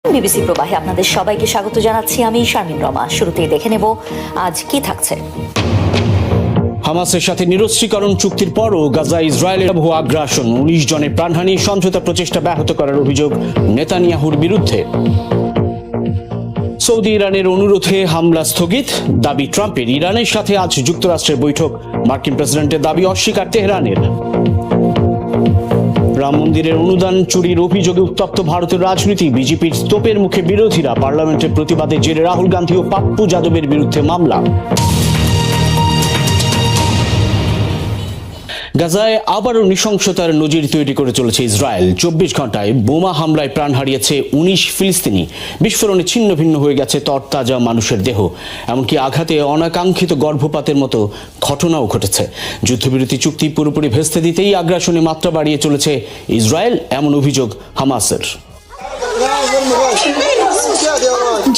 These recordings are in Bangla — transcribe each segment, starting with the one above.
বিবিসি প্রবাহে আপনাদের সবাইকে স্বাগত জানাচ্ছি। আমি শারমিন রমা। শুরুতেই দেখে নেব আজ কি থাকছে। হামাসের সাথে নিরস্ত্রীকরণ চুক্তির পরও গাজা ইসরায়েলের ভুয়া আগ্রাসন, 19 জনের প্রাণহানি, সমঝোতা প্রচেষ্টা ব্যাহত করার অভিযোগ নেতানিয়াহুর বিরুদ্ধে। সৌদি ইরানের অনুরোধে হামলা স্থগিত, দাবি ট্রাম্পের। ইরানের সাথে আজ যুক্তরাষ্ট্রের বৈঠক, মার্কিন প্রেসিডেন্টের দাবি অস্বীকার তেহরানের। রাম মন্দিরের অনুদান চুরির অভিযোগে উত্তপ্ত ভারতের রাজনীতি, বিজেপির তোপের মুখে বিরোধীরা, পার্লামেন্টের প্রতিবাদে জেরে রাহুল গান্ধী ও পাপ্পু যাদবের বিরুদ্ধে মামলা। গাজায় আবারও নৃশংসতার নজির তৈরি করে চলেছে ইসরায়েল। 24 ঘন্টায় বোমা হামলায় প্রাণ হারিয়েছে 19 ফিলিস্তিনি। বিস্ফোরণে ছিন্ন ভিন্ন হয়ে গেছে তরতাজা মানুষের দেহ। এমনকি আঘাতে অনাকাঙ্ক্ষিত গর্ভপাতের মতো ঘটনাও ঘটেছে। যুদ্ধবিরতি চুক্তি পুরোপুরি ভেস্তে দিতেই আগ্রাসনে মাত্রা বাড়িয়ে চলেছে ইসরায়েল, এমন অভিযোগ হামাসের।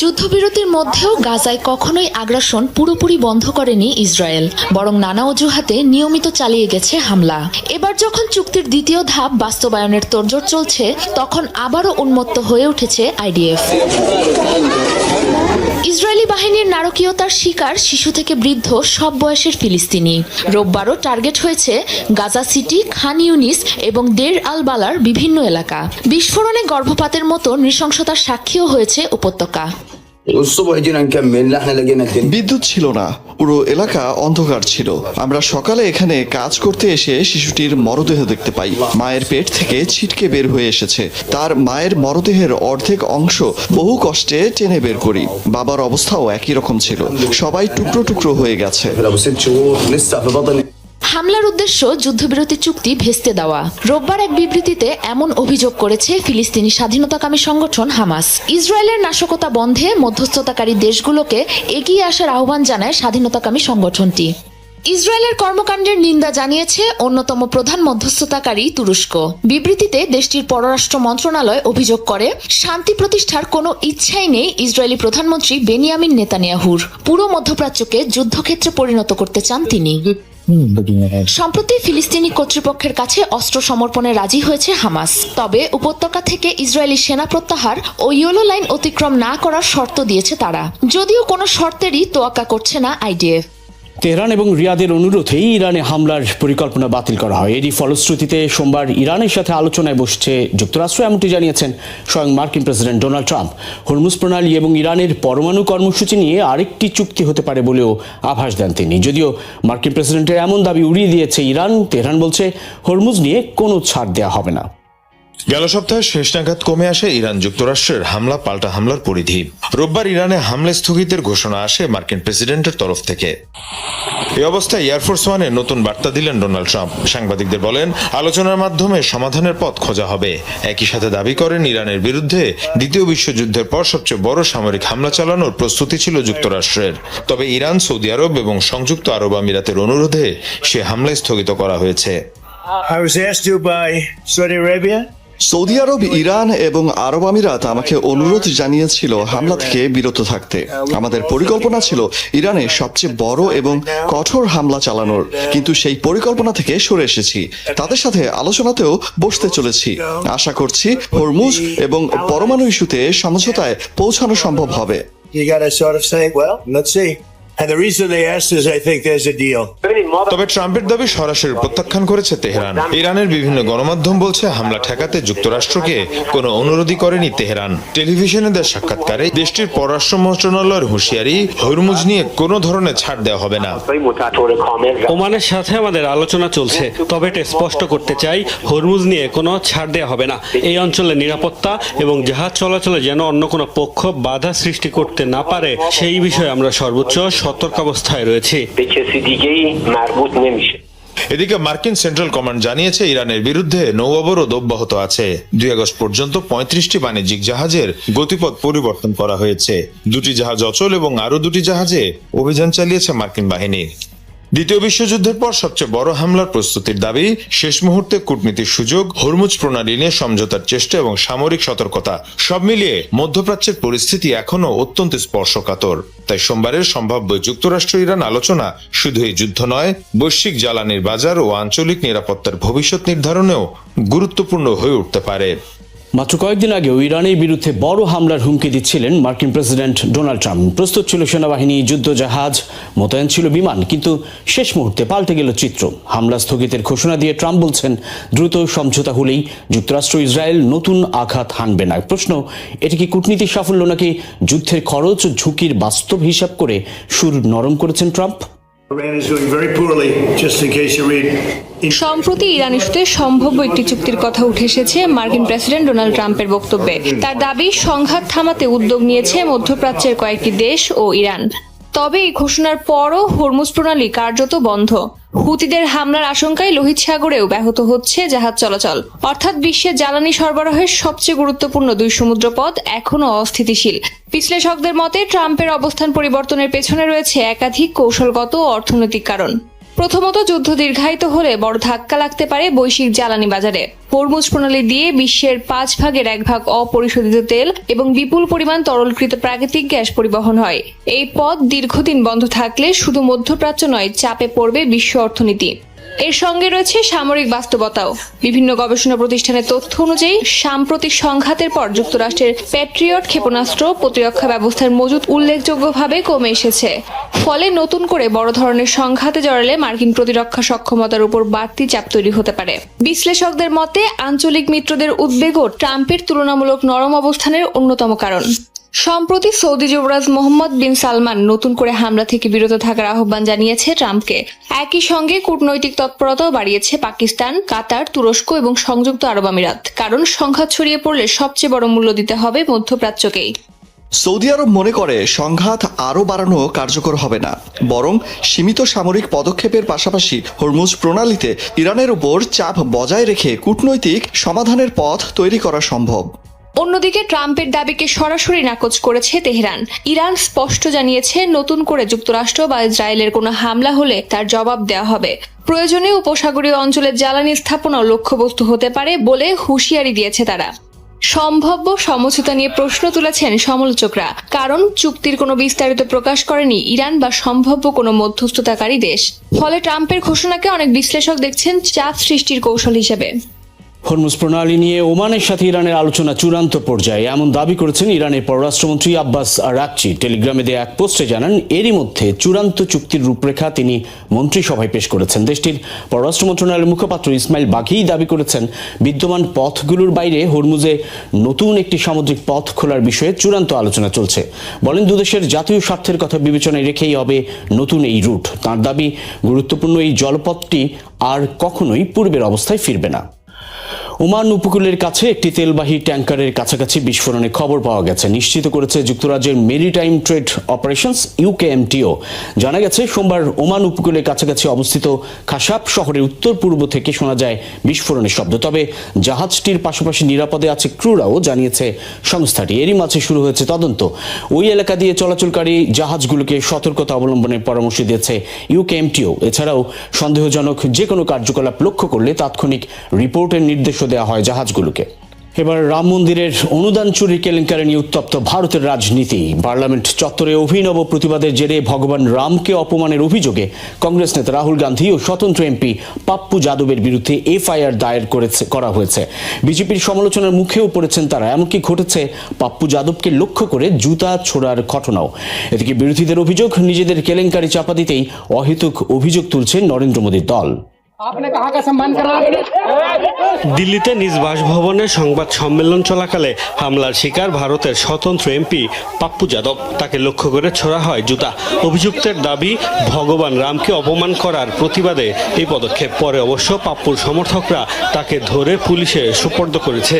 যুদ্ধবিরতির মধ্যেও গাজায় কখনোই আগ্রাসন পুরোপুরি বন্ধ করেনি ইসরায়েল, বরং নানা অজুহাতে নিয়মিত চালিয়ে গেছে হামলা। এবার যখন চুক্তির দ্বিতীয় ধাপ বাস্তবায়নের তোড়জোড় চলছে, তখন আবারও উন্মত্ত হয়ে উঠেছে আইডিএফ। ইসরায়েলি বাহিনীর নারকীয়তার শিকার শিশু থেকে বৃদ্ধ সব বয়সের ফিলিস্তিনি। রোববারও টার্গেট হয়েছে গাজা সিটি, খান ইউনিস এবং দের আল বালার বিভিন্ন এলাকা। বিস্ফোরণে গর্ভপাতের মতো নৃশংসতার সাক্ষীও হয়েছে উপত্যকা। বিদ্যুৎ ছিল না, পুরো এলাকা অন্ধকার ছিল। আমরা সকালে এখানে কাজ করতে এসে শিশুটির মরদেহ দেখতে পাই। মায়ের পেট থেকে ছিটকে বের হয়ে এসেছে। তার মায়ের মরদেহের অর্ধেক অংশ বহু কষ্টে টেনে বের করি। বাবার অবস্থাও একই রকম ছিল, সবাই টুকরো টুকরো হয়ে গেছে। হামলার উদ্দেশ্য যুদ্ধবিরতি চুক্তি ভেস্তে দেওয়া। রোববার এক বিবৃতিতে এমন অভিযোগ করেছে ফিলিস্তিনি স্বাধীনতাকামী সংগঠন হামাস। ইসরায়েলের নাশকতা বন্ধে মধ্যস্থতাকারী দেশগুলোকে এগিয়ে আসার আহ্বান জানায় স্বাধীনতাকামী সংগঠনটি। ইসরায়েলের কর্মকাণ্ডের নিন্দা জানিয়েছে অন্যতম প্রধান মধ্যস্থতাকারী তুরস্ক। বিবৃতিতে দেশটির পররাষ্ট্র মন্ত্রণালয় অভিযোগ করে, শান্তি প্রতিষ্ঠার কোনো ইচ্ছাই নেই ইসরায়েলি প্রধানমন্ত্রী বেনিয়ামিন নেতানিয়াহুর। পুরো মধ্যপ্রাচ্যকে যুদ্ধক্ষেত্রে পরিণত করতে চান তিনি। সম্প্রতি ফিলিস্তিনি কর্তৃপক্ষের কাছে অস্ত্র সমর্পণে রাজি হয়েছে হামাস। তবে উপত্যকা থেকে ইসরায়েলি সেনা প্রত্যাহার ও ইয়েলো লাইন অতিক্রম না করার শর্ত দিয়েছে তারা, যদিও কোনো শর্তেরই তোয়াক্কা করছে না আইডিএফ। তেহরান এবং রিয়াদের অনুরোধেই ইরানে হামলার পরিকল্পনা বাতিল করা হয়। এরই ফলশ্রুতিতে সোমবার ইরানের সাথে আলোচনায় বসছে যুক্তরাষ্ট্র, এমনটি জানিয়েছেন স্বয়ং মার্কিন প্রেসিডেন্ট ডোনাল্ড ট্রাম্প। হরমুজ প্রণালী এবং ইরানের পরমাণু কর্মসূচি নিয়ে আরেকটি চুক্তি হতে পারে বলেও আভাস দেন তিনি। যদিও মার্কিন প্রেসিডেন্টের এমন দাবি উড়িয়ে দিয়েছে ইরান। তেহরান বলছে হরমুজ নিয়ে কোনো ছাড় দেওয়া হবে না। গেল সপ্তাহে শেষ নাগাদ কমে আসে ইরান যুক্তরাষ্ট্রের হামলা পাল্টা হামলার পরিধি। রোববার ইরানে হামলা স্থগিতের ঘোষণা আসে মার্কিন প্রেসিডেন্টের তরফ থেকে। এই অবস্থায় এয়ারফোর্স ওয়ানে নতুন বার্তা দিলেন ডোনাল্ড ট্রাম্প। সাংবাদিকদের বলেন, আলোচনার মাধ্যমে সমাধানের পথ খোঁজা হবে। একই সাথে দাবি করেন, ইরানের বিরুদ্ধে দ্বিতীয় বিশ্বযুদ্ধের পর সবচেয়ে বড় সামরিক হামলা চালানোর প্রস্তুতি ছিল যুক্তরাষ্ট্রের। তবে ইরান, সৌদি আরব এবং সংযুক্ত আরব আমিরাতের অনুরোধে সে হামলা স্থগিত করা হয়েছে। সৌদি আরব, ইরান এবং আরব আমিরাত আমাকে অনুরোধ জানিয়েছিল হামলা থেকে বিরত থাকতে। আমাদের পরিকল্পনা ছিল ইরানে সবচেয়ে বড় এবং কঠোর হামলা চালানোর, কিন্তু সেই পরিকল্পনা থেকে সরে এসেছি। তাদের সাথে আলোচনাতেও বসতে চলেছি। আশা করছি হরমুজ এবং পরমাণু ইস্যুতে সমঝোতায় পৌঁছানো সম্ভব হবে। তবে ট্রাম্পের দাবি সরাসরি প্রত্যাখ্যান করেছে তেহরান। ইরানের বিভিন্ন গণমাধ্যম বলছে, হামলা ঠেকাতে যুক্তরাষ্ট্রকে কোনো অনুরোধই করেনি তেহরান। টেলিভিশনে দেওয়া সাক্ষাৎকারে দেশটির পররাষ্ট্র মন্ত্রণালয়ের হুঁশিয়ারি, হরমুজ নিয়ে কোনো ধরনের ছাড় দেওয়া হবে না। ওমানের সাথে আমাদের আলোচনা চলছে, তবে এটা স্পষ্ট করতে চাই, হরমুজ নিয়ে কোনো ছাড় দেওয়া হবে না। এই অঞ্চলের নিরাপত্তা এবং জাহাজ চলাচলে যেন অন্য কোনো পক্ষ বাধা সৃষ্টি করতে না পারে, সেই বিষয়ে আমরা সর্বোচ্চ সতর্কাবস্থায় রয়েছে। এদিকে মার্কিন সেন্ট্রাল কমান্ড জানিয়েছে, ইরানের বিরুদ্ধে নৌ অবরোধ অব্যাহত আছে। 2 আগস্ট পর্যন্ত 35টি বাণিজ্যিক জাহাজের গতিপথ পরিবর্তন করা হয়েছে। 2টি জাহাজ অচল এবং আরো 2টি জাহাজে অভিযান চালিয়েছে মার্কিন বাহিনী। দ্বিতীয় বিশ্বযুদ্ধের পর সবচেয়ে বড় হামলার প্রস্তুতির দাবি, শেষ মুহূর্তে কূটনীতির সুযোগ, হরমুজ প্রণালী নিয়ে সমঝোতার চেষ্টা এবং সামরিক সতর্কতা, সব মিলিয়ে মধ্যপ্রাচ্যের পরিস্থিতি এখনো অত্যন্ত স্পর্শকাতর। তাই সোমবারের সম্ভাব্য যুক্তরাষ্ট্র ইরান আলোচনা শুধু এই যুদ্ধ নয়, বৈশ্বিক জ্বালানির বাজার ও আঞ্চলিক নিরাপত্তার ভবিষ্যৎ নির্ধারণেও গুরুত্বপূর্ণ হয়ে উঠতে পারে। মাত্র কয়েকদিন আগেও ইরানের বিরুদ্ধে বড় হামলার হুমকি দিচ্ছিলেন মার্কিন প্রেসিডেন্ট ডোনাল্ড ট্রাম্প। প্রস্তুত ছিল সেনাবাহিনী, যুদ্ধজাহাজ, মোতায়েন ছিল বিমান, কিন্তু শেষ মুহূর্তে পাল্টে গেল চিত্র। হামলা স্থগিতের ঘোষণা দিয়ে ট্রাম্প বলছেন দ্রুত সমঝোতা হলেই যুক্তরাষ্ট্র ইসরায়েল নতুন আঘাত হানবে না। প্রশ্ন, এটি কি কূটনীতির সাফল্য নাকি যুদ্ধের খরচ ও ঝুঁকির বাস্তব হিসাব করে সুর নরম করেছেন Trump? Iran is doing very poorly, just in case you read. সম্প্রতি ইরান ইস্যুতে সম্ভাব্য একটি চুক্তির কথা উঠে এসেছে মার্কিন প্রেসিডেন্ট ডোনাল্ড ট্রাম্পের বক্তব্যে। তার দাবি, সংঘাত থামাতে উদ্যোগ নিয়েছে মধ্যপ্রাচ্যের কয়েকটি দেশ ও ইরান। তবে এই ঘোষণার পরও হরমুজ প্রণালী কার্যত বন্ধ। হুতিদের হামলার আশঙ্কায় লোহিত সাগরেও ব্যাহত হচ্ছে জাহাজ চলাচল। অর্থাৎ বিশ্বের জ্বালানি সরবরাহের সবচেয়ে গুরুত্বপূর্ণ দুই সমুদ্রপথ এখনও অস্থিতিশীল। বিশ্লেষকদের মতে ট্রাম্পের অবস্থান পরিবর্তনের পেছনে রয়েছে একাধিক কৌশলগত ও অর্থনৈতিক কারণ। প্রথমত, যুদ্ধ দীর্ঘায়িত হলে বড় ধাক্কা লাগতে পারে বৈশ্বিক জ্বালানি বাজারে। হরমুজ প্রণালী দিয়ে বিশ্বের 5 ভাগের 1 ভাগ অপরিশোধিত তেল এবং বিপুল পরিমাণ তরলকৃত প্রাকৃতিক গ্যাস পরিবহন হয়। এই পথ দীর্ঘদিন বন্ধ থাকলে শুধু মধ্যপ্রাচ্য নয়, চাপে পড়বে বিশ্ব অর্থনীতি। এর সঙ্গে রয়েছে সামরিক বাস্তবতাও। বিভিন্ন গবেষণা প্রতিষ্ঠানের তথ্য অনুযায়ী সাম্প্রতিক সংঘাতের পর যুক্তরাষ্ট্রের প্যাট্রিয়ট ক্ষেপণাস্ত্র প্রতিরক্ষা ব্যবস্থার মজুত উল্লেখযোগ্যভাবে কমে এসেছে। ফলে নতুন করে বড় ধরনের সংঘাতে জড়ালে মার্কিন প্রতিরক্ষা সক্ষমতার উপর বাড়তি চাপ তৈরি হতে পারে। বিশ্লেষকদের মতে আঞ্চলিক মিত্রদের উদ্বেগও ট্রাম্পের তুলনামূলক নরম অবস্থানের অন্যতম কারণ। সম্প্রতি সৌদি যুবরাজ মোহাম্মদ বিন সালমান নতুন করে হামলা থেকে বিরত থাকার আহ্বান জানিয়েছে ট্রাম্পকে। একই সঙ্গে কূটনৈতিক তৎপরতাও বাড়িয়েছে পাকিস্তান, কাতার, তুরস্ক এবং সংযুক্ত আরব আমিরাত। কারণ সংঘাত ছড়িয়ে পড়লে সবচেয়ে বড় মূল্য দিতে হবে মধ্যপ্রাচ্যকেই। সৌদি আরব মনে করে সংঘাত আরও বাড়ানো কার্যকর হবে না, বরং সীমিত সামরিক পদক্ষেপের পাশাপাশি হরমুজ প্রণালীতে ইরানের উপর চাপ বজায় রেখে কূটনৈতিক সমাধানের পথ তৈরি করা সম্ভব। অন্যদিকে ট্রাম্পের দাবিকে সরাসরি নাকচ করেছে তেহরান। ইরান স্পষ্ট জানিয়েছে নতুন করে যুক্তরাষ্ট্র বা ইসরায়েলের কোনো হামলা হলে তার জবাব দেওয়া হবে। প্রয়োজনে উপসাগরীয় অঞ্চলের জ্বালানি স্থাপনাও লক্ষ্যবস্তু হতে পারে বলে হুঁশিয়ারি দিয়েছে তারা। সম্ভাব্য সমঝোতা নিয়ে প্রশ্ন তুলেছেন সমালোচকরা, কারণ চুক্তির কোনো বিস্তারিত প্রকাশ করেনি ইরান বা সম্ভাব্য কোনো মধ্যস্থতাকারী দেশ। ফলে ট্রাম্পের ঘোষণাকে অনেক বিশ্লেষক দেখছেন চাপ সৃষ্টির কৌশল হিসেবে। হরমুজ প্রণালী নিয়ে ওমানের সাথে ইরানের আলোচনা চূড়ান্ত পর্যায়ে, এমন দাবি করেছেন ইরানের পররাষ্ট্রমন্ত্রী আব্বাস আরাকচি। টেলিগ্রামে দেয়া এক পোস্টে জানান, এরই মধ্যে চূড়ান্ত চুক্তির রূপরেখা তিনি মন্ত্রিসভায় পেশ করেছেন। দেশটির পররাষ্ট্র মন্ত্রণালয়ের মুখপাত্র ইসমাইল বাঘেই দাবি করেছেন, বিদ্যমান পথগুলোর বাইরে হরমুজে নতুন একটি সামুদ্রিক পথ খোলার বিষয়ে চূড়ান্ত আলোচনা চলছে। বলেন, দুদেশের জাতীয় স্বার্থের কথা বিবেচনায় রেখেই হবে নতুন এই রুট। তাঁর দাবি, গুরুত্বপূর্ণ এই জলপথটি আর কখনোই পূর্বের অবস্থায় ফিরবে না। ওমান উপকূলের কাছে একটি তেলবাহী ট্যাঙ্কারের কাছাকাছি বিস্ফোরণের খবর পাওয়া গেছে, নিশ্চিত করেছে যুক্তরাজ্যের মেরিটাইম ট্রেড অপারেশনস ইউকেএমটিও। জানা গেছে, সোমবার ওমান উপকূলের কাছাকাছি অবস্থিত খাসাব শহরের উত্তর পূর্ব থেকে শোনা যায় বিস্ফোরণের শব্দ। তবে জাহাজটির পাশাপাশি নিরাপদে আছে ক্রুরাও, জানিয়েছে সংস্থাটি। এরই মাঝে শুরু হয়েছে তদন্ত। ওই এলাকা দিয়ে চলাচলকারী জাহাজগুলোকে সতর্কতা অবলম্বনের পরামর্শ দিয়েছে ইউকেএমটিও। এছাড়াও সন্দেহজনক যে কোনো কার্যকলাপ লক্ষ্য করলে তাৎক্ষণিক রিপোর্টের নির্দেশ দেওয়া হয় জাহাজগুলোকে। এবার রাম মন্দিরের অনুদান চুরি কেলেঙ্কারি নিয়ে উত্তপ্ত ভারতের রাজনীতি। পার্লামেন্ট চত্বরে অভিনব প্রতিবাদের জেরে ভগবান রামকে অপমানের অভিযোগে কংগ্রেস নেতা রাহুল গান্ধী ও স্বতন্ত্র এমপি পাপ্পু যাদবের বিরুদ্ধে এফআইআর দায়ের করা হয়েছে। বিজেপির সমালোচনার মুখেও পড়েছেন তারা। এমনকি ঘটেছে পাপ্পু যাদবকে লক্ষ্য করে জুতা ছোড়ার ঘটনাও। এদিকে বিরোধীদের অভিযোগ, নিজেদের কেলেঙ্কারি চাপা দিতেই অহেতুক অভিযোগ তুলছে নরেন্দ্র মোদীর দল। দিল্লিতে নিজ বাসভবনে সংবাদ সম্মেলন চলাকালে হামলার শিকার ভারতের স্বতন্ত্র এমপি পাপ্পু যাদব। তাকে লক্ষ্য করে ছোড়া হয় জুতা। অভিযুক্তের দাবি, ভগবান রামকে অপমান করার প্রতিবাদে এই পদক্ষেপ। পরে অবশ্য পাপ্পুর সমর্থকরা তাকে ধরে পুলিশে সোপর্দ করেছে।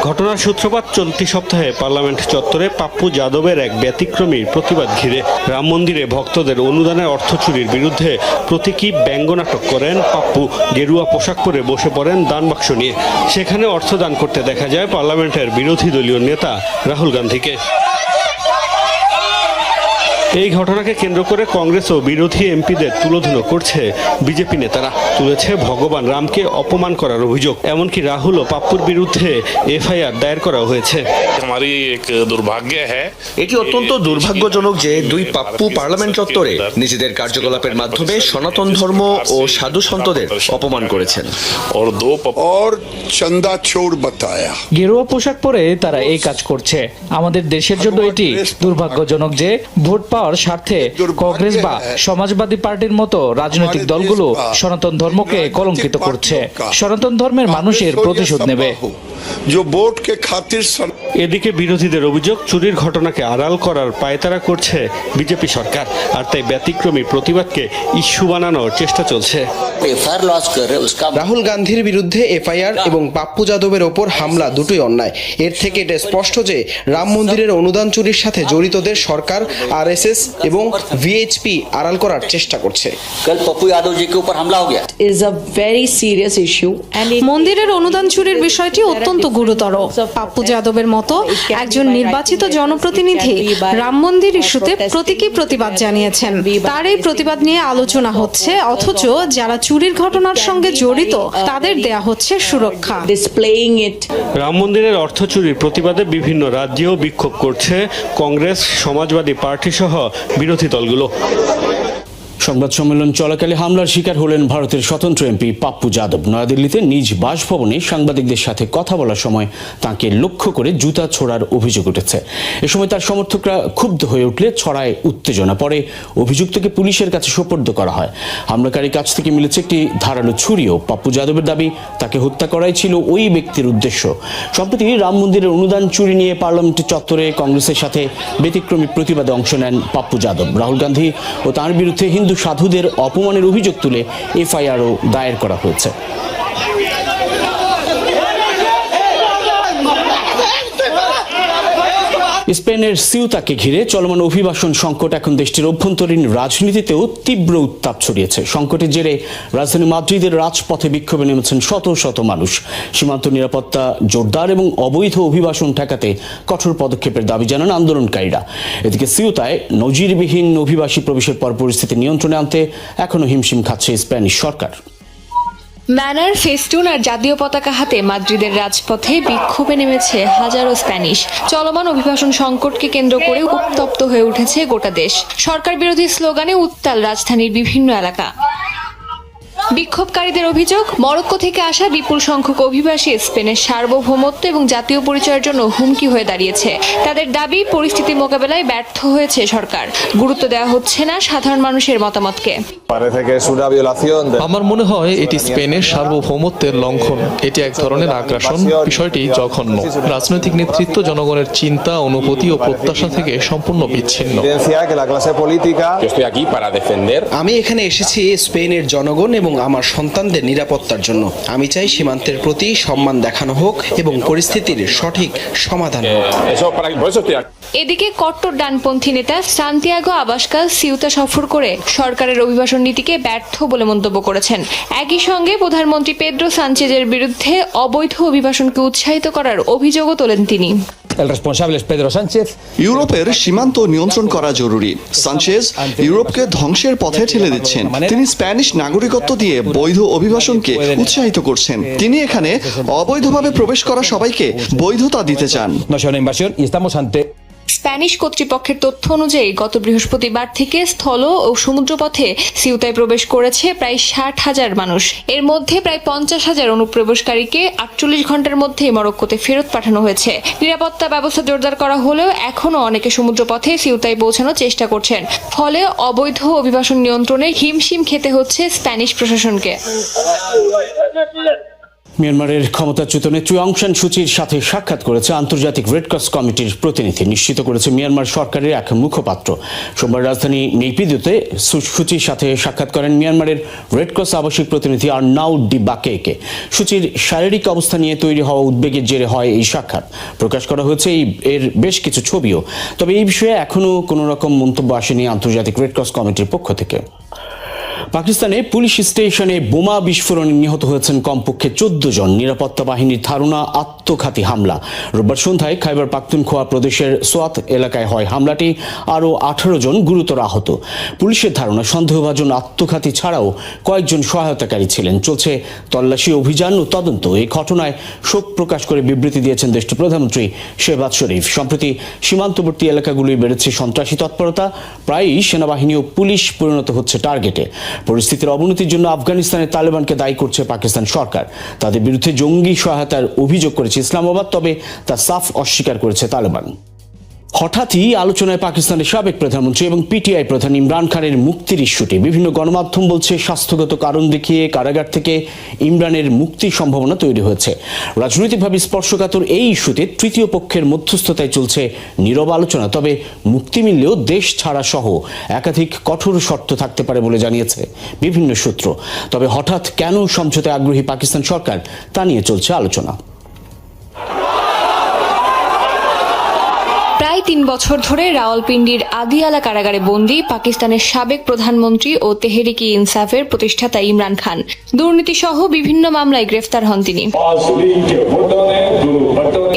ঘটনার সূত্রপাত চলতি সপ্তাহে পার্লামেন্ট চত্বরে পাপ্পু যাদবের এক ব্যতিক্রমী প্রতিবাদ ঘিরে। রাম মন্দিরে ভক্তদের অনুদানের অর্থ চুরির বিরুদ্ধে প্রতীকী ব্যঙ্গনাটক করেন পাপ্পু। গেরুয়া পোশাক পরে বসে পড়েন দান বাক্স নিয়ে। সেখানে অর্থ দান করতে দেখা যায় পার্লামেন্টের বিরোধী দলীয় নেতা রাহুল গান্ধীকে। এই ঘটনাকে কেন্দ্র করে কংগ্রেস ও বিরোধী এমপিদের তুলোধুনো করছে বিজেপি নেতারা। তুলেছে ভগবান রামকে অপমান করার অভিযোগ। এমনকি রাহুল ও পাপ্পুর বিরুদ্ধে এফআইআর দায়ের করা হয়েছে। এটি অত্যন্ত দুর্ভাগ্যজনক যে দুই পাপ্পু পার্লামেন্ট চত্বরে নিজেদের কার্যকলাপের মাধ্যমে সনাতন ধর্ম ও সাধু সন্তদের অপমান করেছেন। গেরুয়া পোশাক পরে তারা এই কাজ করছে। আমাদের দেশের জন্য এটি দুর্ভাগ্যজনক যে ভোট পাওয়ার স্বার্থে কংগ্রেস বা সমাজবাদী পার্টির মতো রাজনৈতিক দলগুলো সনাতন ধর্মকে কলঙ্কিত করছে। সনাতন ধর্মের মানুষের প্রতিশোধ নেবে। এদিকে বিরোধীদের অভিযোগ, চুরির ঘটনাকে আড়াল করার পায়তারা করছে বিজেপি সরকার, আর তাই ব্যতিক্রমী প্রতিবাদকে ইস্যু বানানোর চেষ্টা চলছে। রাহুল গান্ধীর বিরুদ্ধে এফআইআর এবং পাপ্পু যাদবের ওপর হামলা দুটোই অন্যায়। এর থেকে এটা স্পষ্ট যে রাম মন্দিরের অনুদান চুরির সাথে জড়িতদের সরকার, আরএসএস এবং ভিএইচপি আড়াল করার চেষ্টা করছে। মন্দিরের অনুদান চুরির বিষয়টি অত্যন্ত গুরুতর। পাপ্পু যাদবের মতো একজন নির্বাচিত জনপ্রতিনিধি রাম মন্দির ইস্যুতে প্রতীকী প্রতিবাদ জানিয়েছেন। তার এই প্রতিবাদ নিয়ে আলোচনা হচ্ছে, অথচ যারা চুরির ঘটনার সঙ্গে জড়িত তাদের দেয়া হচ্ছে সুরক্ষা। রাম মন্দিরের অর্থ চুরির প্রতিবাদে বিভিন্ন রাজ্যেও বিক্ষোভ করছে কংগ্রেস, সমাজবাদী পার্টি সহ বিরোধী দলগুলো। সংবাদ সম্মেলন চলাকালে হামলার শিকার হলেন ভারতের স্বতন্ত্র এমপি পাপ্পু যাদব। নয়াদিল্লিতে নিজ বাসভবনে সাংবাদিকদের সাথে কথা বলার সময় তাকে লক্ষ্য করে জুতা ছোড়ার অভিযোগ উঠেছে। এ সময় তার সমর্থকরা ক্ষুব্ধ হয়ে উঠলে ছড়ায় উত্তেজনা। পরে অভিযুক্তকে পুলিশের কাছে সোপর্দ করা হয়। হামলাকারীর কাছ থেকে মিলেছে একটি ধারালো ছুরিও। পাপ্পু যাদবের দাবি, তাকে হত্যা করাই ছিল ওই ব্যক্তির উদ্দেশ্য। সম্প্রতি রাম মন্দিরের অনুদান চুরি নিয়ে পার্লামেন্টের চত্বরে কংগ্রেসের সাথে ব্যতিক্রমী প্রতিবাদে অংশ নেন পাপ্পু যাদব। রাহুল গান্ধী ও তার বিরুদ্ধে হিন্দু সাধুদের অপমানের অভিযোগ তুলে এফআইআরও দায়ের করা হয়েছে। স্পেনের সিউতাকে ঘিরে চলমান অভিবাসন সংকট এখন দেশটির অভ্যন্তরীণ রাজনীতিতেও তীব্র উত্তাপ ছড়িয়েছে। সংকটের জেরে রাজধানী মাদ্রিদের রাজপথে বিক্ষোভে নেমেছেন শত শত মানুষ। সীমান্ত নিরাপত্তা জোরদার এবং অবৈধ অভিবাসন ঠেকাতে কঠোর পদক্ষেপের দাবি জানান আন্দোলনকারীরা। এদিকে সিউতায় নজিরবিহীন অভিবাসী প্রবেশের পর পরিস্থিতি নিয়ন্ত্রণে আনতে এখনো হিমশিম খাচ্ছে স্প্যানিশ সরকার। ব্যানার, ফেস্টুন আর জাতীয় পতাকা হাতে মাদ্রিদের রাজপথে বিক্ষোভে নেমেছে হাজারো স্প্যানিশ। চলমান অভিবাসন সংকটকে কেন্দ্র করে উত্তপ্ত হয়ে উঠেছে গোটা দেশ। সরকার বিরোধী স্লোগানে উত্তাল রাজধানীর বিভিন্ন এলাকা। বিক্ষোভকারীদের অভিযোগ, মরক্কো থেকে আসা বিপুল সংখ্যক অভিবাসী স্পেনের সার্বভৌমত্ব এবং জাতীয় পরিচয়ের জন্য হুমকি হয়ে দাঁড়িয়েছে। তাদের দাবি, পরিস্থিতি মোকাবেলায় ব্যর্থ হয়েছে সরকার। গুরুত্ব দেওয়া হচ্ছে না সাধারণ মানুষের মতামতকে। আমার মনে হয় এটি স্পেনের সার্বভৌমত্বের লঙ্ঘন। এটি এক ধরনের আগ্রাসন। বিষয়টি জঘন্য। রাজনৈতিক নেতৃত্ব জনগণের চিন্তা, অনুভূতি ও প্রত্যাশা থেকে সম্পূর্ণ বিচ্ছিন্ন। আমি এখানে এসেছি স্পেনের জনগণ এবং আমার সন্তানদের নিরাপত্তার জন্য। আমি চাই সীমান্তের প্রতি সম্মান দেখানো হোক এবং পরিস্থিতির সঠিক সমাধান হোক। এদিকে কট্টর ডানপন্থী নেতা সান্তিয়াগো আবাসকাল সিউতা সফর করে সরকারের অভিবাসন নীতিকে ব্যর্থ বলে মন্তব্য করেছেন। একই সঙ্গে প্রধানমন্ত্রী পেদ্রো সানচেজের বিরুদ্ধে অবৈধ অভিবাসনকে উৎসাহিত করার অভিযোগও তোলেন তিনি। ইউরোপের সীমান্ত নিয়ন্ত্রণ করা জরুরি। সানচেজ ইউরোপকে ধ্বংসের পথে ঠেলে দিচ্ছেন। তিনি স্প্যানিশ নাগরিকত্ব দিয়ে বৈধ অভিবাসনকে উৎসাহিত করছেন। তিনি এখানে অবৈধভাবে প্রবেশ করা সবাইকে বৈধতা দিতে চান। স্প্যানিশ কর্তৃপক্ষের তথ্য অনুযায়ী গত বৃহস্পতিবার থেকে স্থল ও সমুদ্রপথে সিউতায় প্রবেশ করেছে প্রায় 60,000 মানুষ। এর মধ্যে প্রায় 50,000 অনুপ্রবেশকারীকে 48 ঘন্টার মধ্যে মরক্কোতে ফেরত পাঠানো হয়েছে। নিরাপত্তা ব্যবস্থা জোরদার করা হলেও এখনও অনেকে সমুদ্রপথে সিউতায় পৌঁছানোর চেষ্টা করছেন। ফলে অবৈধ অভিবাসন নিয়ন্ত্রণে হিমশিম খেতে হচ্ছে স্প্যানিশ প্রশাসনকে। মিয়ানমারের ক্ষমতাচ্যুতনে অং সান সুচির সাথে সাক্ষাৎ করেছে আন্তর্জাতিক রেডক্রস কমিটির প্রতিনিধি, নিশ্চিত করেছে মিয়ানমার সরকারের এক মুখপাত্র। সোমবার রাজধানী নেইপিদোতে সুচির সাথে সাক্ষাৎ করেন মিয়ানমারের রেডক্রস আবাসিক প্রতিনিধি আর্নাউড ডি বাকেকে। সুচির শারীরিক অবস্থা নিয়ে তৈরি হওয়া উদ্বেগের জেরে হয় এই সাক্ষাৎ। প্রকাশ করা হয়েছে এর বেশ কিছু ছবিও। তবে এই বিষয়ে এখনো কোনো রকম মন্তব্য আসেনি আন্তর্জাতিক রেডক্রস কমিটির পক্ষ থেকে। পাকিস্তানে পুলিশ স্টেশনে বোমা বিস্ফোরণে নিহত হয়েছেন কমপক্ষে 14 জন। নিরাপত্তা বাহিনীর ধারণা আত্মঘাতী হামলা। রোববার সন্ধ্যায় খাইবার পাখতুনখোয়া প্রদেশের সোয়াত এলাকায় হয় হামলাটি। আরও 18 জন গুরুতর আহত। পুলিশের ধারণা সন্দেহভাজন আত্মঘাতী ছাড়াও কয়েকজন সহায়তাকারী ছিলেন। চলছে তল্লাশি অভিযান ও তদন্ত। এই ঘটনায় শোক প্রকাশ করে বিবৃতি দিয়েছেন দেশটির প্রধানমন্ত্রী শেহবাজ শরীফ। সম্প্রতি সীমান্তবর্তী এলাকাগুলোয় বেড়েছে সন্ত্রাসী তৎপরতা। প্রায়ই সেনাবাহিনী ও পুলিশ পরিণত হচ্ছে টার্গেটে। পরিস্থিতির অবনতির জন্য আফগানিস্তানের তালেবানকে দায়ী করছে পাকিস্তান সরকার। তাদের বিরুদ্ধে জঙ্গি সহায়তার অভিযোগ করেছে ইসলামাবাদ, তবে তা সাফ অস্বীকার করেছে তালেবান। হঠাৎই আলোচনায় পাকিস্তানের সাবেক প্রধানমন্ত্রী এবং পিটিআই প্রধান ইমরান খানের মুক্তির ইস্যুটি। বিভিন্ন গণমাধ্যম বলছে স্বাস্থ্যগত কারণ দেখিয়ে কারাগার থেকে ইমরানের মুক্তির সম্ভাবনা তৈরি হয়েছে। রাজনৈতিকভাবে স্পর্শকাতর এই ইস্যুতে তৃতীয় পক্ষের মধ্যস্থতায় চলছে নীরব আলোচনা। তবে মুক্তি মিললেও দেশ ছাড়া সহ একাধিক কঠোর শর্ত থাকতে পারে বলে জানিয়েছে বিভিন্ন সূত্র। তবে হঠাৎ কেন সমঝোতায় আগ্রহী পাকিস্তান সরকার তা নিয়ে চলছে আলোচনা। প্রায় 3 বছর ধরে রাওয়ালপিন্ডির আদিয়ালা কারাগারে বন্দী পাকিস্তানের সাবেক প্রধানমন্ত্রী ও তেহরিক ই ইনসাফের প্রতিষ্ঠাতা ইমরান খান। দুর্নীতি সহ বিভিন্ন মামলায় গ্রেফতার হন তিনি।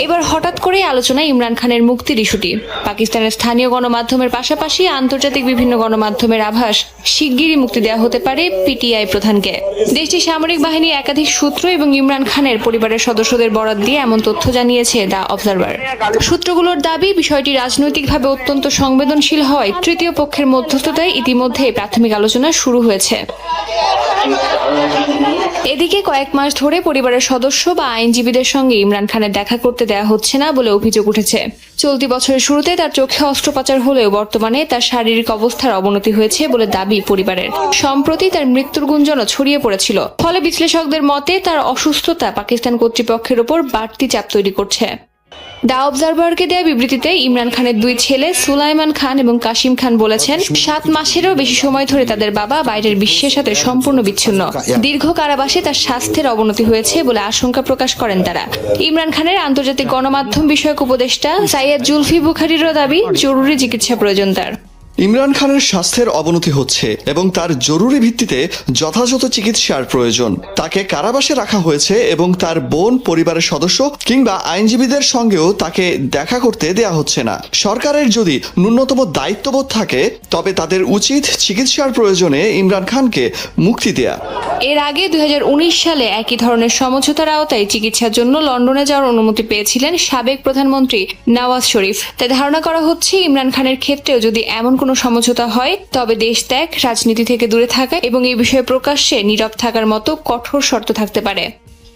এবার হঠাৎ করে আলোচনায় ইমরান খানের মুক্তির ইস্যুটি। পাকিস্তানের স্থানীয় গণমাধ্যমের পাশাপাশি আন্তর্জাতিক বিভিন্ন গণমাধ্যমের আভাস শিগগিরই মুক্তি দেওয়া হতে পারে পিটিআই প্রধানকে। দেশটির সামরিক বাহিনীর একাধিক সূত্র এবং ইমরান খানের পরিবারের সদস্যদের বরাত দিয়ে এমন তথ্য জানিয়েছে দ্য অবজারভার। সূত্রগুলোর দাবি, বিষয়টি রাজনৈতিকভাবে অত্যন্ত সংবেদনশীল হওয়ায় তৃতীয় পক্ষের মধ্যস্থতায় ইতিমধ্যে প্রাথমিক আলোচনা শুরু হয়েছে। এদিকে কয়েক মাস ধরে পরিবারের সদস্য বা আইনজীবীদের সঙ্গে ইমরান খানের দেখা করতে দেওয়া হচ্ছে না বলে অভিযোগ উঠেছে। চলতি বছরের শুরুতে তার চোখে অস্ত্রোপচার হলেও বর্তমানে তার শারীরিক অবস্থার অবনতি হয়েছে বলে দাবি পরিবারের। সম্প্রতি তার মৃত্যুর গুঞ্জনও ছড়িয়ে পড়েছিল। ফলে বিশ্লেষকদের মতে তার অসুস্থতা পাকিস্তান কর্তৃপক্ষের উপর বাড়তি চাপ তৈরি করছে। দ্য অবজারভারকে দেয়া বিবৃতিতে ইমরান খানের 2 ছেলে সুলাইমান খান এবং কাশিম খান বলেছেন, 7 মাসেরও বেশি সময় ধরে তাদের বাবা বাইরের বিশ্বের সাথে সম্পূর্ণ বিচ্ছিন্ন। দীর্ঘ কারাবাসে তার স্বাস্থ্যের অবনতি হয়েছে বলে আশঙ্কা প্রকাশ করেন তারা। ইমরান খানের আন্তর্জাতিক গণমাধ্যম বিষয়ক উপদেষ্টা সাইয়েদ জুলফি বুখারীরও দাবি, জরুরি চিকিৎসা প্রয়োজন তার। ইমরান খানের স্বাস্থ্যের অবনতি হচ্ছে এবং তার জরুরি ভিত্তিতে যথাযথ চিকিৎসার প্রয়োজন। তাকে কারাবাসে রাখা হয়েছে এবং তার বোন, পরিবারের সদস্য কিংবা আইনজীবীদের সঙ্গেও তাকে দেখা করতে দেয়া হচ্ছে না। সরকারের যদি ন্যূনতম দায়িত্ববোধ থাকে তবে তাদের উচিত চিকিৎসার প্রয়োজনে ইমরান খানকে মুক্তি দেয়া। এর আগে 2019 সালে একই ধরনের সমঝোতার আওতায় চিকিৎসার জন্য লন্ডনে যাওয়ার অনুমতি পেয়েছিলেন সাবেক প্রধানমন্ত্রী নওয়াজ শরীফ। তাই ধারণা করা হচ্ছে ইমরান খানের ক্ষেত্রেও যদি এমন কোনো সমঝোতা হয় তবে দেশ ত্যাগ, রাজনীতি থেকে দূরে থাকা এবং এই বিষয়ে প্রকাশ্যে নীরব থাকার মতো কঠোর শর্ত থাকতে পারে।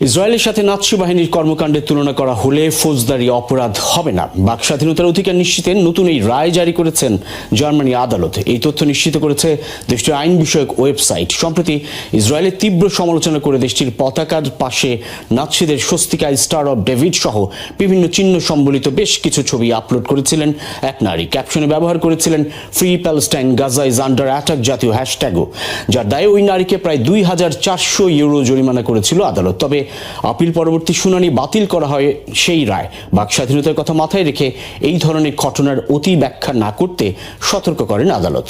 ইসরায়েলের সাথে নাৎসি বাহিনীর কর্মকাণ্ডের তুলনা করা হলে ফৌজদারি অপরাধ হবে না। বাক স্বাধীনতার অধিকার নিশ্চিতে নতুন এই রায় জারি করেছেন জার্মানি আদালত। এই তথ্য নিশ্চিত করেছে দেশটির আইন বিষয়ক ওয়েবসাইট। সম্প্রতি ইসরায়েলের তীব্র সমালোচনা করে দেশটির পতাকার পাশে নাৎসিদের স্বস্তিকায় স্টার অফ ডেভিড সহ বিভিন্ন চিহ্ন সম্বলিত বেশ কিছু ছবি আপলোড করেছিলেন এক নারী। ক্যাপশনে ব্যবহার করেছিলেন free Palestine, Gaza is under attack জাতীয় হ্যাশট্যাগও, যার দায়ে ওই নারীকে প্রায় 2400 ইউরো জরিমানা করেছিল আদালত। তবে আপিল পরবর্তী শুনানি বাতিল করা হয় সেই রায়। বাক স্বাধীনতার কথা মাথায় রেখে এই ধরনের ঘটনার অতি ব্যাখ্যা না করতে সতর্ক করেন আদালত।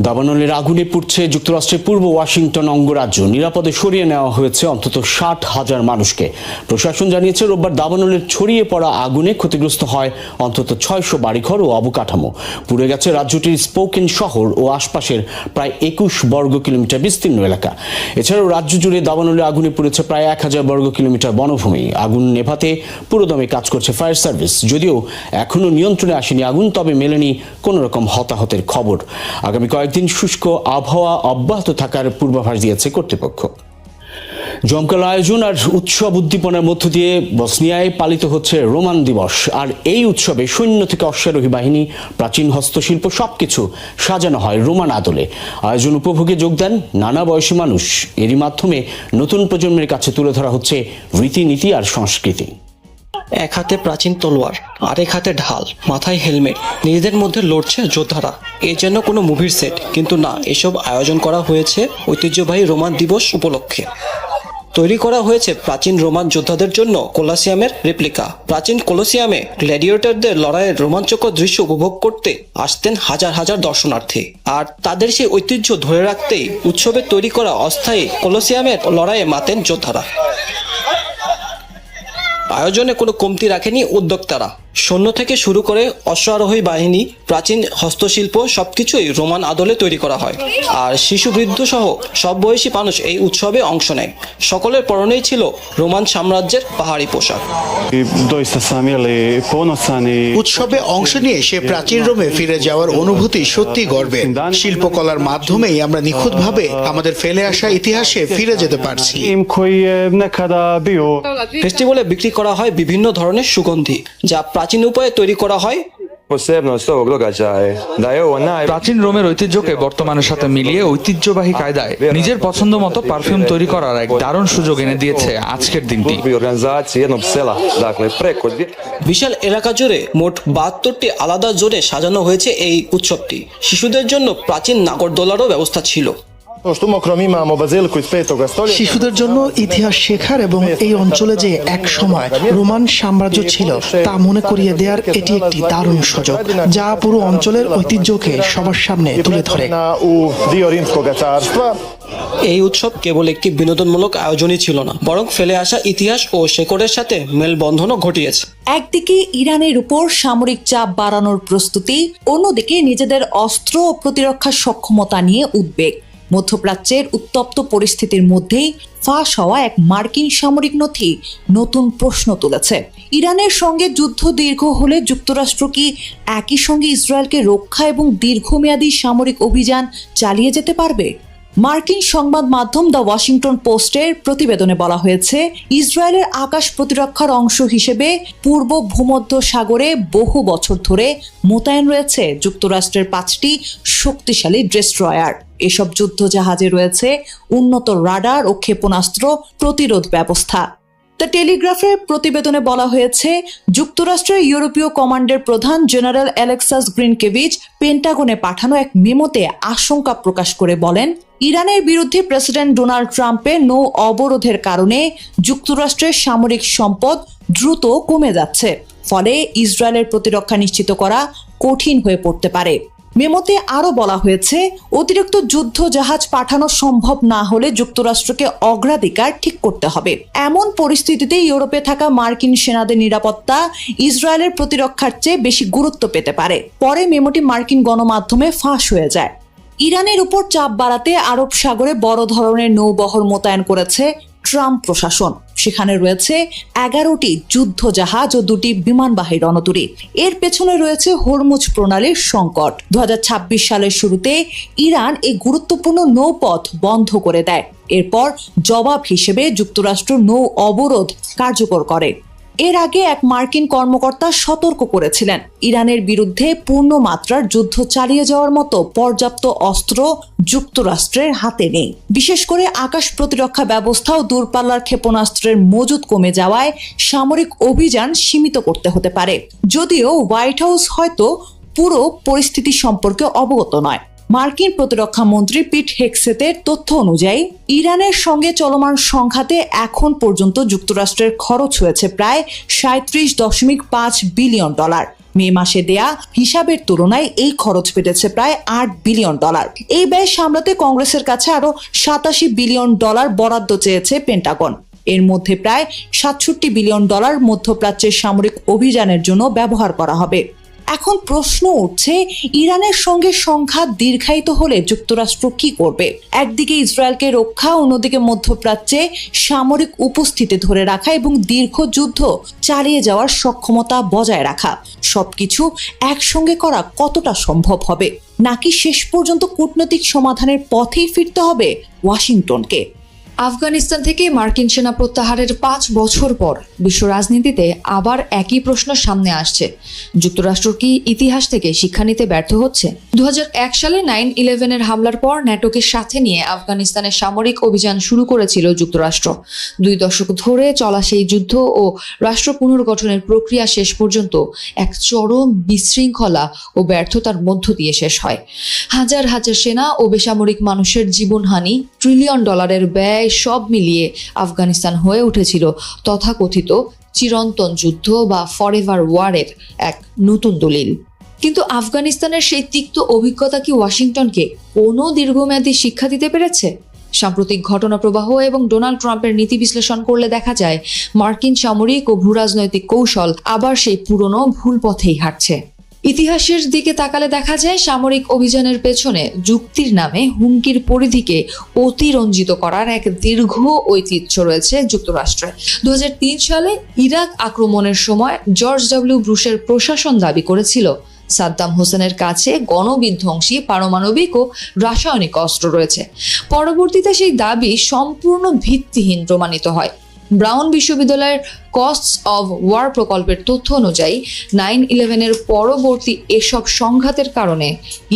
দাবানলের আগুনে পুড়ছে যুক্তরাষ্ট্রের পূর্ব ওয়াশিংটন অঙ্গরাজ্য। নিরাপদে সরিয়ে নেওয়া হয়েছে অন্তত 60,000 মানুষকে। প্রশাসন জানিয়েছে রোববার দাবানলের ছড়িয়ে পড়া আগুনে ক্ষতিগ্রস্ত হয় অন্তত 600 বাড়িঘর ও অবকাঠামো। পুড়ে গেছে রাজ্যটির স্পোকেন শহর ও আশপাশের প্রায় 21 বর্গ কিলোমিটার বিস্তীর্ণ এলাকা। এছাড়াও রাজ্য জুড়ে দাবানলের আগুনে পুড়েছে প্রায় 1000 বর্গ কিলোমিটার বনভূমি। আগুন নেভাতে পুরোদমে কাজ করছে ফায়ার সার্ভিস। যদিও এখনো নিয়ন্ত্রণে আসেনি আগুন, তবে মেলেনি কোনো রকম হতাহতের খবর। আগামী কয়েকদিন শুষ্ক আবহাওয়া অব্যাহত থাকার পূর্বাভাস দিয়েছে কর্তৃপক্ষ। জমকালো আয়োজন আর উৎসব উদ্দীপনার মধ্য দিয়ে বসনিয়ায় পালিত হচ্ছে রোমান দিবস। আর এই উৎসবে সৈন্য থেকে অশ্বারোহী বাহিনী, প্রাচীন হস্তশিল্প সবকিছু সাজানো হয় রোমান আদলে। আয়োজন উপভোগে যোগ দেন নানা বয়সী মানুষ। এরই মাধ্যমে নতুন প্রজন্মের কাছে তুলে ধরা হচ্ছে রীতিনীতি আর সংস্কৃতি। এক হাতে প্রাচীন তলোয়ার, আরেক হাতে ঢাল, মাথায় হেলমেট, নিজেদের মধ্যে লড়ছে যোদ্ধারা। এ যেন কোনো মুভির সেট, কিন্তু না, এসব আয়োজন করা হয়েছে ঐতিহ্যবাহী রোমান দিবস উপলক্ষে। তৈরি করা হয়েছে প্রাচীন রোমান যোদ্ধাদের জন্য কোলোসিয়ামের রেপ্লিকা। প্রাচীন কোলোসিয়ামে গ্ল্যাডিয়েটরদের লড়াইয়ের রোমাঞ্চকর দৃশ্য উপভোগ করতে আসতেন হাজার হাজার দর্শনার্থী। আর তাদের সেই ঐতিহ্য ধরে রাখতেই উৎসবে তৈরি করা অস্থায়ী কোলোসিয়ামের লড়াইয়ে মাতেন যোদ্ধারা। আয়োজনে কোনো কমতি রাখেনি উদ্যোক্তারা। সৈন্য থেকে শুরু করে অশ্বারোহী বাহিনী, প্রাচীন হস্তশিল্প সবকিছুই রোমান আদলে তৈরি করা হয়। আর শিশু বৃদ্ধ সহ সব বয়সী মানুষ এই উৎসবে অংশ নেয়। সকলের পরনেই ছিল রোমান সাম্রাজ্যের পাহাড়ি পোশাক। উৎসবে অংশ নিয়ে সে প্রাচীন রোমে ফিরে যাওয়ার অনুভূতি সত্যি গর্বের। শিল্পকলার মাধ্যমেই আমরা নিখুঁতভাবে আমাদের ফেলে আসা ইতিহাসে ফিরে যেতে পারছি। ফেস্টিভ্যালে বিক্রি করা হয় বিভিন্ন ধরনের সুগন্ধি, যা প্রাচীন উপায়ে তৈরি করা হয়। প্রাচীন রোমের ঐতিহ্যকে বর্তমানের সাথে মিলিয়ে ঐতিহ্যবাহী কায়দায় নিজের পছন্দ মতো পারফিউম তৈরি করার এক দারুণ সুযোগ এনে দিয়েছে আজকের দিনটি। বিশাল এলাকা জুড়ে মোট 72টি আলাদা জোনে সাজানো হয়েছে এই উৎসবটি। শিশুদের জন্য প্রাচীন নাগরদোলারও ব্যবস্থা ছিল। শিশুদের জন্য ইতিহাস শেখার এবং এই অঞ্চলে যে এক সময় রোমান সাম্রাজ্য ছিল তা মনে করিয়ে দেওয়ার এটি একটি দারুণ সুযোগ, যা পুরো অঞ্চলের ঐতিহ্যকে সবার সামনে তুলে ধরে। এই উৎসব কেবল একটি বিনোদনমূলক আয়োজনই ছিল না, বরং ফেলে আসা ইতিহাস ও শেকড়ের সাথে মেলবন্ধনও ঘটিয়েছে। একদিকে ইরানের উপর সামরিক চাপ বাড়ানোর প্রস্তুতি, অন্যদিকে নিজেদের অস্ত্র ও প্রতিরক্ষা সক্ষমতা নিয়ে উদ্বেগ। মধ্যপ্রাচ্যের উত্তপ্ত পরিস্থিতির মধ্যেই ফাঁস হওয়া এক মার্কিন সামরিক নথি নতুন প্রশ্ন তুলেছে। ইরানের সঙ্গে যুদ্ধ দীর্ঘ হলে যুক্তরাষ্ট্র কি একই সঙ্গে ইসরায়েলকে রক্ষা এবং দীর্ঘমেয়াদী সামরিক অভিযান চালিয়ে যেতে পারবে? মার্কিন সংবাদ মাধ্যম দ্য ওয়াশিংটন পোস্টের প্রতিবেদনে বলা হয়েছে, ইসরায়েলের আকাশ প্রতিরক্ষার অংশ হিসেবে পূর্ব ভূমধ্য সাগরে বহু বছর ধরে মোতায়েন রয়েছে যুক্তরাষ্ট্রের 5টি শক্তিশালী ডেস্ট্রয়ার। এসব যুদ্ধ জাহাজে রয়েছে উন্নত রাডার ও ক্ষেপণাস্ত্র প্রতিরোধ ব্যবস্থা। দ্য টেলিগ্রাফের প্রতিবেদনে বলা হয়েছে, যুক্তরাষ্ট্রের ইউরোপীয় কমান্ডের প্রধান জেনারেল অ্যালেক্সাস গ্রিনকেভিচ পেন্টাগনে পাঠানো এক মেমোতে আশঙ্কা প্রকাশ করে বলেন, ইরানের বিরুদ্ধে প্রেসিডেন্ট ডোনাল্ড ট্রাম্পের নৌ অবরোধের কারণে যুক্তরাষ্ট্রের সামরিক সম্পদ দ্রুত কমে যাচ্ছে, ফলে ইসরায়েলের প্রতিরক্ষা নিশ্চিত করা কঠিন হয়ে পড়তে পারে। মেমোতে আরও বলা হয়েছে, অতিরিক্ত যুদ্ধ জাহাজ পাঠানো সম্ভব না হলে যুক্তরাষ্ট্রকে অগ্রাধিকার ঠিক করতে হবে। এমন পরিস্থিতিতে ইউরোপে থাকা মার্কিন সেনাদের নিরাপত্তা ইসরায়েলের প্রতিরক্ষার চেয়ে বেশি গুরুত্ব পেতে পারে। পরে মেমোটি মার্কিন গণমাধ্যমে ফাঁস হয়ে যায়। ইরানের উপর চাপ বাড়াতে আরব সাগরে বড় ধরনের নৌবহর মোতায়েন করেছে ট্রাম্প প্রশাসন। সেখানে রয়েছে 11টি যুদ্ধ জাহাজ ও 2টি বিমানবাহী রণতরী। এর পেছনে রয়েছে হরমুজ প্রণালীর সংকট। 2026 সালের শুরুতে ইরান এই গুরুত্বপূর্ণ নৌপথ বন্ধ করে দেয়। এরপর জবাব হিসেবে যুক্তরাষ্ট্র নৌ অবরোধ কার্যকর করে। এর আগে এক মার্কিন কর্মকর্তা সতর্ক করেছিলেন, ইরানের বিরুদ্ধে পূর্ণ মাত্রার যুদ্ধ চালিয়ে যাওয়ার মতো পর্যাপ্ত অস্ত্র যুক্তরাষ্ট্রের হাতে নেই। বিশেষ করে আকাশ প্রতিরক্ষা ব্যবস্থা ও দূরপাল্লার ক্ষেপণাস্ত্রের মজুদ কমে যাওয়ায় সামরিক অভিযান সীমিত করতে হতে পারে। যদিও হোয়াইট হাউস হয়তো পুরো পরিস্থিতি সম্পর্কে অবগত নয়। মার্কিন প্রতিরক্ষা মন্ত্রী পিট হেগসেতের তথ্য অনুযায়ী ইরানের সঙ্গে চলমান সংঘাতে এখন পর্যন্ত যুক্তরাষ্ট্রের খরচ হয়েছে প্রায় $37.5 বিলিয়ন। মে মাসে দেয়া হিসাবের তুলনায় এই খরচ বেড়েছে প্রায় $8 বিলিয়ন। এই ব্যয় সামলাতে কংগ্রেসের কাছে আরো $87 বিলিয়ন বরাদ্দ চেয়েছে পেন্টাগন। এর মধ্যে প্রায় $67 বিলিয়ন মধ্যপ্রাচ্যের সামরিক অভিযানের জন্য ব্যবহার করা হবে। এখন প্রশ্ন উঠছে, ইরানের সঙ্গে সংঘাত দীর্ঘায়িত হলে যুক্তরাষ্ট্র কি করবে? একদিকে ইসরায়েলকে রক্ষা, অন্যদিকে মধ্যপ্রাচ্যে সামরিক উপস্থিতি ধরে রাখা এবং দীর্ঘ যুদ্ধ চালিয়ে যাওয়ার সক্ষমতা বজায় রাখা। সবকিছু একসঙ্গে করা কতটা সম্ভব হবে? নাকি শেষ পর্যন্ত কূটনৈতিক সমাধানের পথেই ফিরতে হবে ওয়াশিংটনকে? আফগানিস্তান থেকে মার্কিন সেনা প্রত্যাহারের 5 বছর পর বিশ্ব রাজনীতিতে আবার একই প্রশ্ন সামনে আসছে। যুক্তরাষ্ট্র কি ইতিহাস থেকে শিক্ষা নিতে ব্যর্থ হচ্ছে? 2001 সালে 9/11-এর হামলার পর ন্যাটোকে সাথে নিয়ে আফগানিস্তানের সামরিক অভিযান শুরু করেছিল যুক্তরাষ্ট্র। 2 দশক ধরে চলা সেই যুদ্ধ ও রাষ্ট্র পুনর্গঠনের প্রক্রিয়া শেষ পর্যন্ত এক চরম বিশৃঙ্খলা ও ব্যর্থতার মধ্য দিয়ে শেষ হয়। হাজার হাজার সেনা ও বেসামরিক মানুষের জীবনহানি, $1 ট্রিলিয়ন ব্যয়, সব মিলিয়ে আফগানিস্তান হয়ে উঠেছিল তথাকথিত চিরন্তন যুদ্ধ বা ফরএভার ওয়ারের এক নতুন দলিল। কিন্তু আফগানিস্তানের সেই তিক্ত অভিজ্ঞতা কি ওয়াশিংটনকে কোনো দীর্ঘমেয়াদী শিক্ষা দিতে পেরেছে? সাম্প্রতিক ঘটনা প্রবাহ এবং ডোনাল্ড ট্রাম্পের নীতি বিশ্লেষণ করলে দেখা যায় মার্কিন সামরিক ও ভূরাজনৈতিক কৌশল আবার সেই পুরনো ভুল পথেই হাঁটছে। ইতিহাসের দিকে তাকালে দেখা যায় সামরিক অভিযানের পেছনে যুক্তির নামে হুমকির পরিধিকে অতিরঞ্জিত করার এক দীর্ঘ ঐতিহ্য রয়েছে যুক্তরাষ্ট্রে। 2003 সালে ইরাক আক্রমণের সময় জর্জ ডব্লিউ বুশের প্রশাসন দাবি করেছিল সাদ্দাম হোসেনের কাছে গণবিধ্বংসী পারমাণবিক ও রাসায়নিক অস্ত্র রয়েছে। পরবর্তীতে সেই দাবি সম্পূর্ণ ভিত্তিহীন প্রমাণিত হয়। ব্রাউন বিশ্ববিদ্যালয়ের কস্টস অব ওয়ার প্রকল্পের তথ্য অনুযায়ী 9/11-এর পরবর্তী এসব সংঘাতের কারণে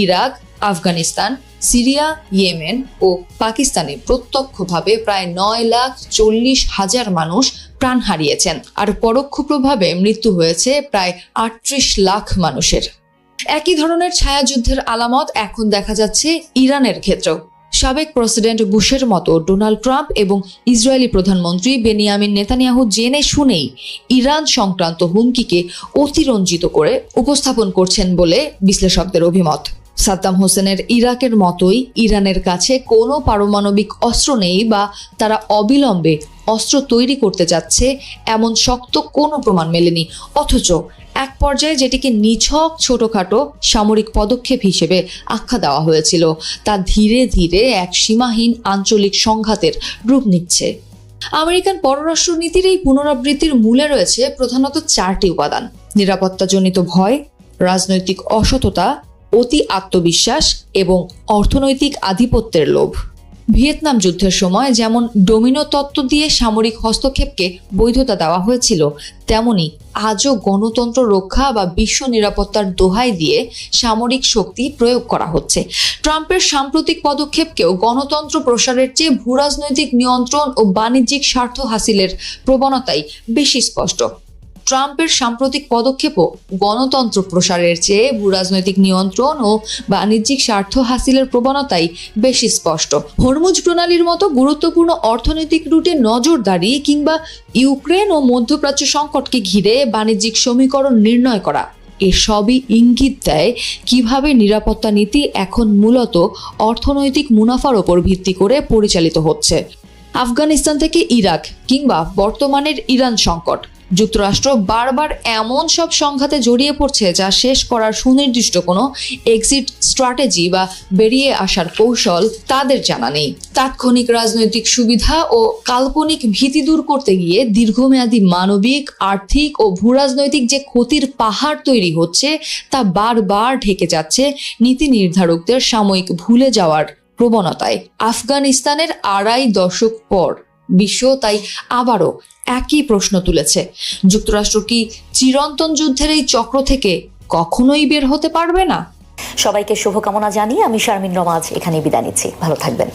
ইরাক, আফগানিস্তান, সিরিয়া, ইয়েমেন ও পাকিস্তানে প্রত্যক্ষভাবে প্রায় 9,40,000 মানুষ প্রাণ হারিয়েছেন, আর পরোক্ষ প্রভাবে মৃত্যু হয়েছে প্রায় 38 লাখ মানুষের। একই ধরনের ছায়াযুদ্ধের আলামত এখন দেখা যাচ্ছে ইরানের ক্ষেত্রেও। সাবেক প্রেসিডেন্ট বুশের মতো ডোনাল্ড ট্রাম্প এবং ইসরায়েলি প্রধানমন্ত্রী বেনিয়ামিন নেতানিয়াহু জেনে শুনেই ইরান সংক্রান্ত হুমকিকে অতিরঞ্জিত করে উপস্থাপন করছেন বলে বিশ্লেষকদের অভিমত। সাদ্দাম হোসেনের ইরাকের মতোই ইরানের কাছে কোনো পারমাণবিক অস্ত্র নেই বা তারা অবিলম্বে অস্ত্র তৈরি করতে যাচ্ছে এমন শক্ত কোনো প্রমাণ মেলেনি, অথচ এক পর্যায়ে যেটিকে নিছক ছোটখাটো সামরিক পদক্ষেপ হিসেবে আখ্যা দেওয়া হয়েছিল তা ধীরে ধীরে এক সীমাহীন আঞ্চলিক সংঘাতের রূপ নিচ্ছে। আমেরিকান পররাষ্ট্রনীতির এই পুনরাবৃত্তির মূলে রয়েছে প্রধানত 4টি উপাদান: নিরাপত্তাজনিত ভয়, রাজনৈতিক অসততা, অতি আত্মবিশ্বাস এবং অর্থনৈতিক আধিপত্যের লোভ। ভিয়েতনাম যুদ্ধের সময় যেমন ডোমিনো তত্ত্ব দিয়ে সামরিক হস্তক্ষেপকে বৈধতা দেওয়া হয়েছিল, তেমনি আজও গণতন্ত্র রক্ষা বা বিশ্ব নিরাপত্তার দোহাই দিয়ে সামরিক শক্তি প্রয়োগ করা হচ্ছে। ট্রাম্পের সাম্প্রতিক পদক্ষেপকেও গণতন্ত্র প্রসারের চেয়ে ভূরাজনৈতিক নিয়ন্ত্রণ ও বাণিজ্যিক স্বার্থ হাসিলের প্রবণতাই বেশি স্পষ্ট। ট্রাম্পের সাম্প্রতিক পদক্ষেপও গণতন্ত্র প্রসারের চেয়ে ভূরাজনৈতিক নিয়ন্ত্রণ ও বাণিজ্যিক স্বার্থ হাসিলের প্রবণতাই বেশি স্পষ্ট। হরমুজ প্রণালীর মতো গুরুত্বপূর্ণ অর্থনৈতিক রুটে নজরদারি কিংবা ইউক্রেন ও মধ্যপ্রাচ্য সংকটকে ঘিরে বাণিজ্যিক সমীকরণ নির্ণয় করা, এসবই ইঙ্গিত দেয় কিভাবে নিরাপত্তা নীতি এখন মূলত অর্থনৈতিক মুনাফার ওপর ভিত্তি করে পরিচালিত হচ্ছে। আফগানিস্তান থেকে ইরাক কিংবা বর্তমানের ইরান সংকট, যুক্তরাষ্ট্র বারবার এমন সব সংঘাতে জড়িয়ে পড়ছে যা শেষ করার সুনির্দিষ্ট কোনো এক্সিট স্ট্র্যাটেজি বা বেরিয়ে আসার কৌশল তাদের জানা নেই। তাৎক্ষণিক রাজনৈতিক সুবিধা ও কাল্পনিক ভীতি দূর করতে গিয়ে দীর্ঘমেয়াদী মানবিক, আর্থিক ও ভূরাজনৈতিক যে ক্ষতির পাহাড় তৈরি হচ্ছে তা বারবার ঢেকে যাচ্ছে নীতি নির্ধারকদের সাময়িক ভুলে যাওয়ার প্রবণতায়। আফগানিস্তানের 2.5 দশক পর বিশ্ব তাই আবারও একই প্রশ্ন তুলেছে: যুক্তরাষ্ট্র কি চিরন্তন যুদ্ধের এই চক্র থেকে কখনোই বের হতে পারবে না? সবাইকে শুভকামনা জানিয়ে আমি শারমিন রমাজ এখানে বিদায় নিচ্ছি। ভালো থাকবেন।